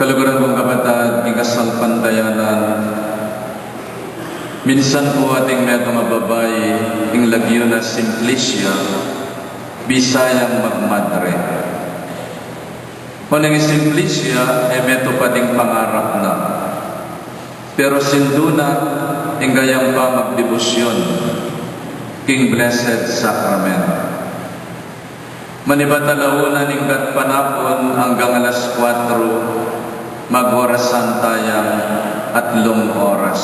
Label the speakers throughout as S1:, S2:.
S1: Kaluguran kong kapatid, ikasal pantayanan, minsan po ating medyo mababay, ing lagyo na Simplicia, Bisayang magmadre. Kung ang Simplicia, medyo pa ding pangarap na. Pero sinduna, ing gayang pa magdebosyon, king Blessed Sacrament. Manibatalaunan ing gat panapon hanggang alas 4, mag-orasan tayang 3 oras.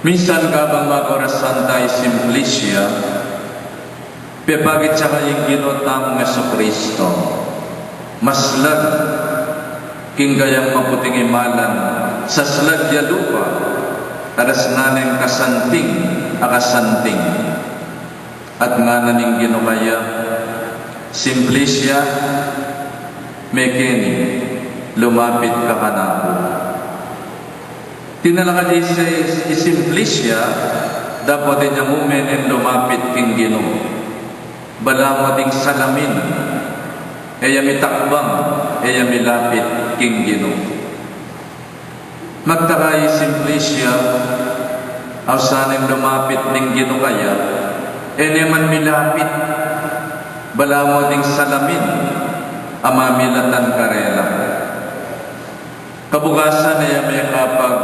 S1: Minsan ka bang mag-orasan tayo Simplicia, pepagit siya kayong ginotang Jesucristo, maslag, king gayang maputing imalan, sa slag ya lupa, aras naneng kasanting, akasanting, at nga naning ginukaya, Simplicia, mekeni, lumapit ka kanako. Tinalaka di sa Simplicia, dapat niya mumenin lumapit king Gino. Bala mo ding salamin, eya mitakbang, eya milapit king Gino. Magtakay Simplicia, aw sanang lumapit ning Gino kaya, man milapit, bala mo ding salamin, amamilatan karela. Kabukasan ay may kapag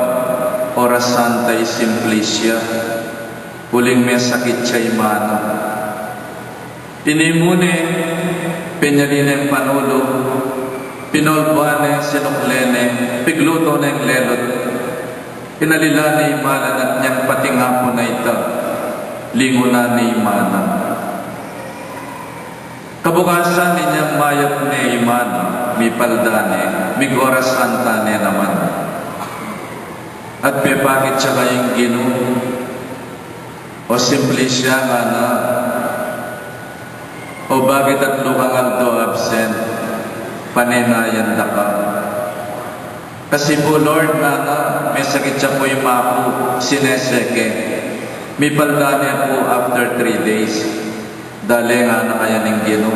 S1: orasan tayo Simplicia, huling may sakit siya imano. Inimune, pinyalina panulo, pinolbane, sinuklene, pigluto na yung lelot, inalila ni imalan at niyang patingapo na ita, lingunan ni imana. Kabukasan ninyang mayap ni imana, mi paldane, mi gorasan tane naman. At pepakit siya kayong Gino, o Simplicia nga na, o bakit at lukang aldo absent, panenayan da ka. Kasi po Lord na may sakit siya po yung mapo, sineseke. May paldane po after 3 days. Dali nga na kaya ng Gino,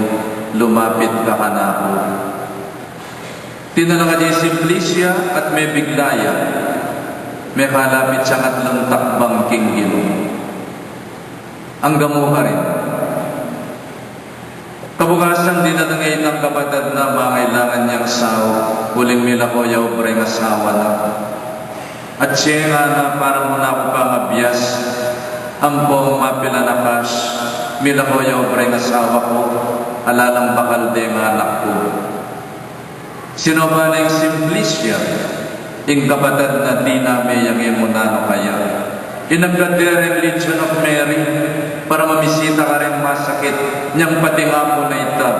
S1: lumapit ka kanako. Tinala ka di Simplicia at may biglaya. May kalapit siya 3 takbang king Gino. Ang gamo ka rin. Kabukasan din na ngayon ng kapatid na mangailangan niyang sawa, huling mila ko yaw breng asawa na. At siya nga na parang muna ako pangabiyas, ang buong mapila na cash, mila ko yaw breng asawa ko, alalang bakal de nga anak ko. Sino ba na yung Simplicia, yung kapatid na di namin yung imunano kaya? Inagkadereng Legion of Mary, para mamisita ka rin masakit, niyang patingapo na ita,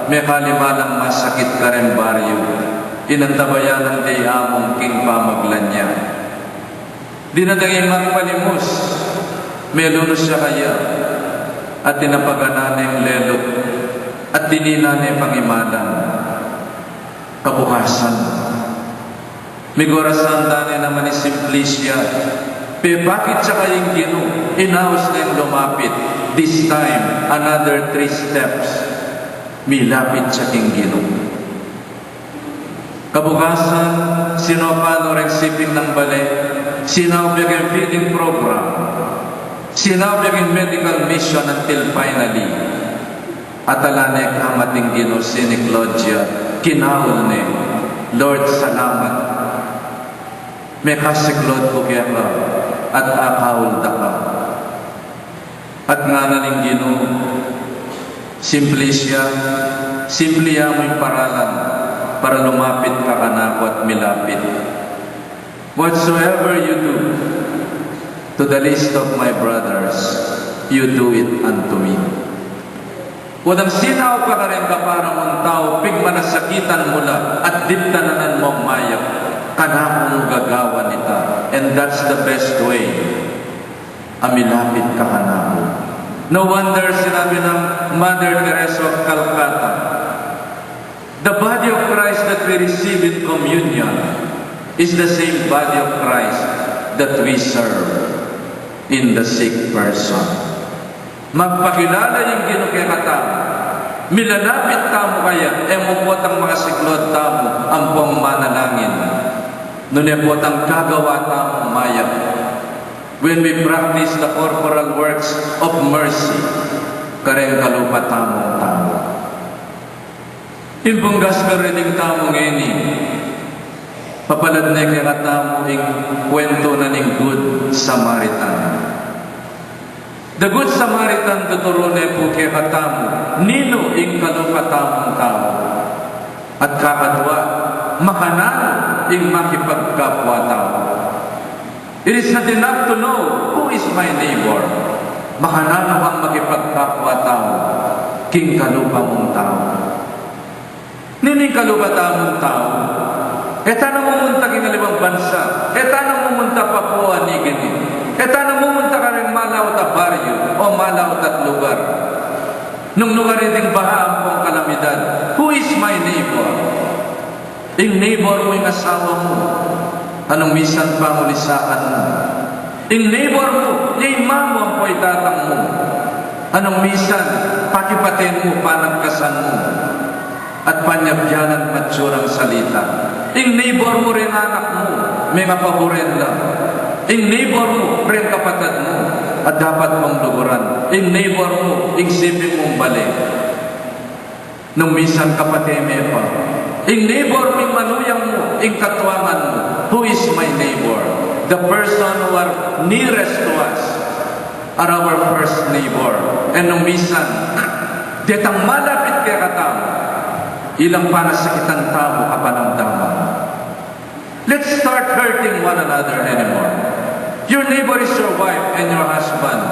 S1: may kalimalang masakit ka rin baryo, inantabayan ng dayamong king pamaglan niya. Di na dangin magpalimos, may lunos siya kaya, at tinapaganan yung lelot, at dinina niya pangimalan. Kabukasan, may gorasan dani naman ni Simplicia, bakit siya kayong Gino? Inaos na yung lumapit. This time, another 3 steps. Milapit siya king Gino. Kabukasan, sinopano rexiping ng bale, sinabiyag yung feeding program, sinabiyag yung medical mission until finally, at alanek hamating Gino sini Claudia, kinahol ni, Lord, salamat. May kasiklod ko kaya ka, at akawal da ka. At nga naling Gino, Simplicia, simpliya mo yung paralan para lumapit ka kanako at milapit. Whatsoever you do to the least of my brothers, you do it unto me. Wadang sinaw ka rin ka para mong tao, pigmanasakitan mo la at diptananan mong mayap, kanakong gagawa nita. And that's the best way. Amilapit ka kanako. No wonder sinabi ng Mother Teresa of Calcutta, the body of Christ that we receive in communion is the same body of Christ that we serve in the sick person. Magpakilala yung ginukekata, milalapit tamo kaya, emupot ang mga siklod tamo, Nune po ang kagawa tamong maya. When we practice the corporal works of mercy, kareng kalupa tamong tamo. Ilbunggas ka rin tamong ini, papalad na ikatamo ing kwento na ning Good Samaritan. The Good Samaritan tuturo na po katamo, nino ing kalupa tamong tamo. At kakadwa, makanano ing makipagkapwa tao. It is not enough to know who is my neighbor. Makanano ang makipagkapwa tao, king kalupa mong tao. Nining kalupa tamong tao, eta na mumunta kinalibang bansa, eta na mumunta Papua New Guinea, eta na mumunta ka rin malaw ta baryo o malaw tat lugar. Nung lugar iting baha ang pong kalamidad, who is my neighbor? Ing neighbor mo yung asawa mo, anong misan pangulisaan mo. Ing neighbor mo, yung mamo ang po'y tatang mo, anong misan pakipatin mo, panagkasan mo, at panyabyanan matsurang salita. Ing neighbor mo rin anak mo, may mapaborin lang. Ing neighbor mo, rin kapatid mo, at dapat mong luguran. Ing neighbor mo, isipin mong balik. Nung misan kapatime pa, ing neighbor mo, manuyang mo, ing katwangan mo, who is my neighbor? The person who are nearest to us are our first neighbor. And nung misan, detang malapit kaya katamo, ilang panasakitan tamo kapanamdaman. Let's start hurting one another anymore. Your neighbor is your wife and your husband.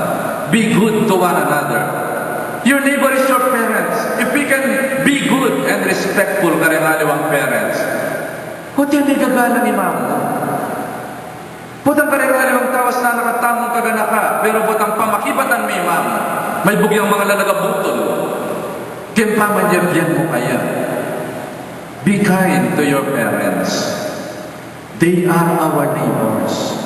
S1: Be good to one another. Your neighbor is your parents. If we can be good and respectful karengaliwang parents, huwag yan gagala ni mama. Putang karengaliwang tawas na nakatamong kagana ka, pero putang pamakibatan may mama. May bugyang mga lalagabutol. Kimpamanjabyan mo kaya. Be kind to your parents. They are our neighbors.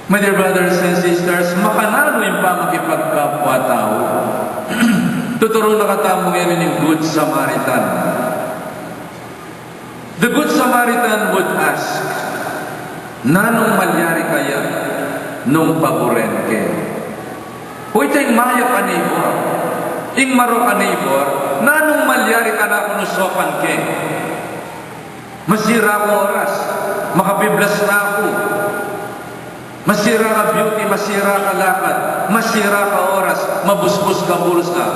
S1: My dear brothers and sisters, makanano yung pamakipagkapwa tao. Tuturo na katamo ngayon yung Good Samaritan. The Good Samaritan would ask, nanong malyari kaya nung paboren ke? Huwag tayong maya ka neighbor. Ing maro ka neighbor, nanong malyari ka na kunusopan ke? Masira ko oras, makapiblas na ako. Masira ka beauty, masira ka lakad, masira ka oras, mabusbus ka bulsa.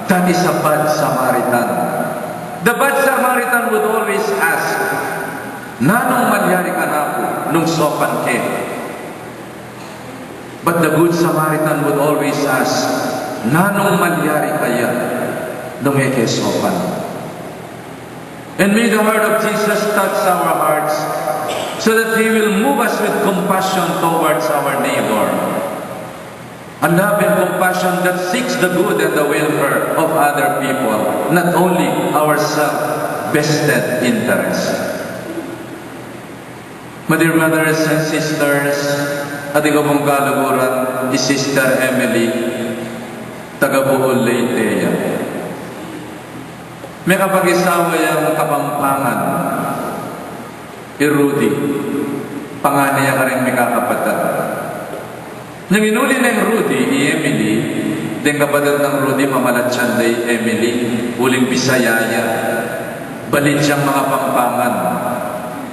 S1: That is a bad Samaritan. The bad Samaritan would always ask, nanong malyari ka na ako nung sopan ke? But the Good Samaritan would always ask, nanong malyari kaya nung eke sopan? And may the word of Jesus touch our hearts so that He will move us with compassion towards our neighbor. A love and compassion that seeks the good and the welfare of other people, not only our self-vested interests. My dear brothers and sisters, ating pong kaluguran is Sister Emily, taga Bohol, Leyte. May kapag-isawa yung Kapampangan, Rudy, panganay ka rin may kakapatid. Nang inuli na yung Rudy, Emily, din kapatid ng Rudy, mamalatsan day Emily, uling Bisayaya, balit siyang mga Pampangan.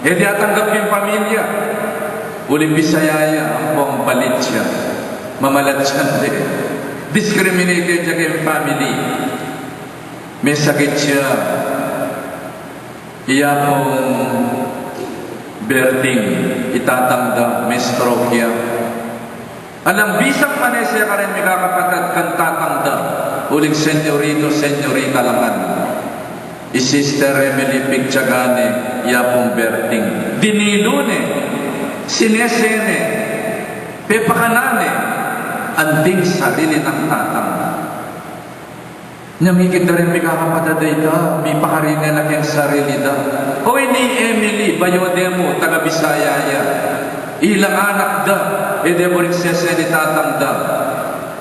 S1: Eh di atanggap yung pamilya, uling Bisayaya, ang buong balit siya, mamalatsan day. Discriminated siya kayong family. May sakit siya, iya pong Berding, itatangda, may stroke yan. Alam, bisang manesya ka rin may kakapatid kang tatangda, uling senyorito, senyorita langan. I-Sister Emily Pigtiagane, iya pong Berding. Dinilune, sinesene, pepakanane, anting sarili ng tatangda. Namigit na rin may kakapatid ka, may pakarina na kayang sarili da. Hoy ni Emily, bayode mo, taga Bisaya ya. Ilang anak da, ede mo rin siya tatang da.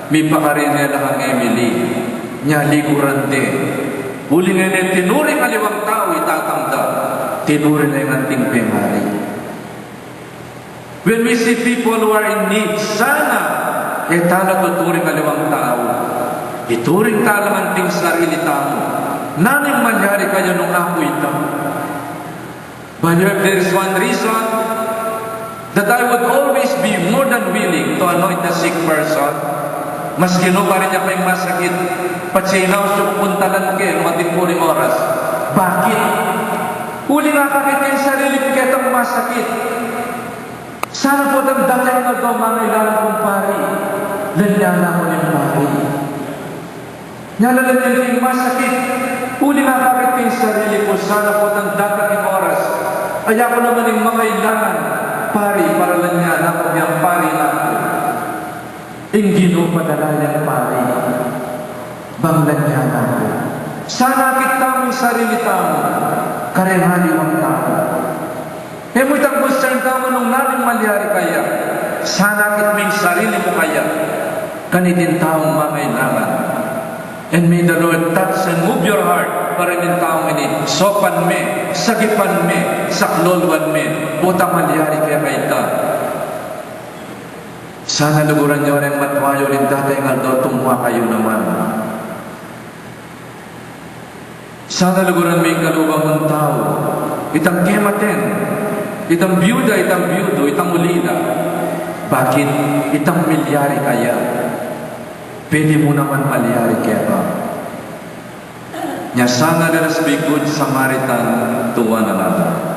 S1: May pakarina na kang Emily, niya liguran din. Uli nga tinuri kaliwang tao, itatang da. tinuri na yung ating pengari. When we see people who are in need, sana tala tuturing aliwang tao. Ituring talang anting sarili tao. Naning mangyari kayo nung ako ito. But if there is one reason that I would always be more than willing to anoint a sick person, mas kinupa rin niya pa yung masakit, patsinaw siya pupuntalan kayo nung ating puring oras. Bakit? Uli nakakit kayo sarili ko kitang masakit. Sana po damdamin na daw mga ilang kong pari. Lanyana ko ng pari. Nalalan niyo yung masakit. Uli nakakit kayo sarili ko. Sana po damdamin oras. Kaya ko naman yung mga ilangan pari para lanyana ko yung pari na ako. Ingino padala yung pari. Bang lanyana ko. Sana kita mo yung sarili tamo. Karehani ang tao. Mo itang concern tamo nung namin malyari kaya. Sana kit mo yung sarili mo kaya. Kanitin taong mangailangan. And may the Lord touch and move your heart para din taong ini. Sopan me, sagipan me, saklolwan me. Butang malyari kaya kaita. Sana luguran niyo ng matwayo rin tatay nga daw tumuha kayo naman. Sana luguran mo yung kalubang mong tao. Itang kematen, itang byuda, itang byudo, itang ulida. Bakit? Itang milyari kaya. Pwede mo naman malyari kaya ba? Nya sana let us be good Samaritan to one another.